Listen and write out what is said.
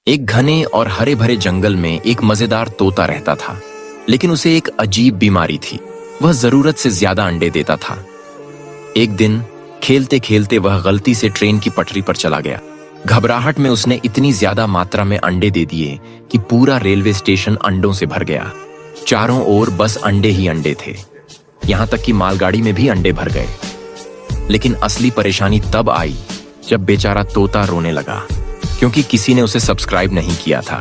एक घने और हरे भरे जंगल में एक मजेदार तोता रहता था, लेकिन उसे एक अजीब बीमारी थी। वह जरूरत से ज्यादा अंडे देता था। एक दिन खेलते खेलते वह गलती से ट्रेन की पटरी पर चला गया। घबराहट में उसने इतनी ज्यादा मात्रा में अंडे दे दिए कि पूरा रेलवे स्टेशन अंडों से भर गया। चारों ओर बस अंडे ही अंडे थे, यहां तक कि मालगाड़ी में भी अंडे भर गए। लेकिन असली परेशानी तब आई जब बेचारा तोता रोने लगा, क्योंकि किसी ने उसे सब्सक्राइब नहीं किया था।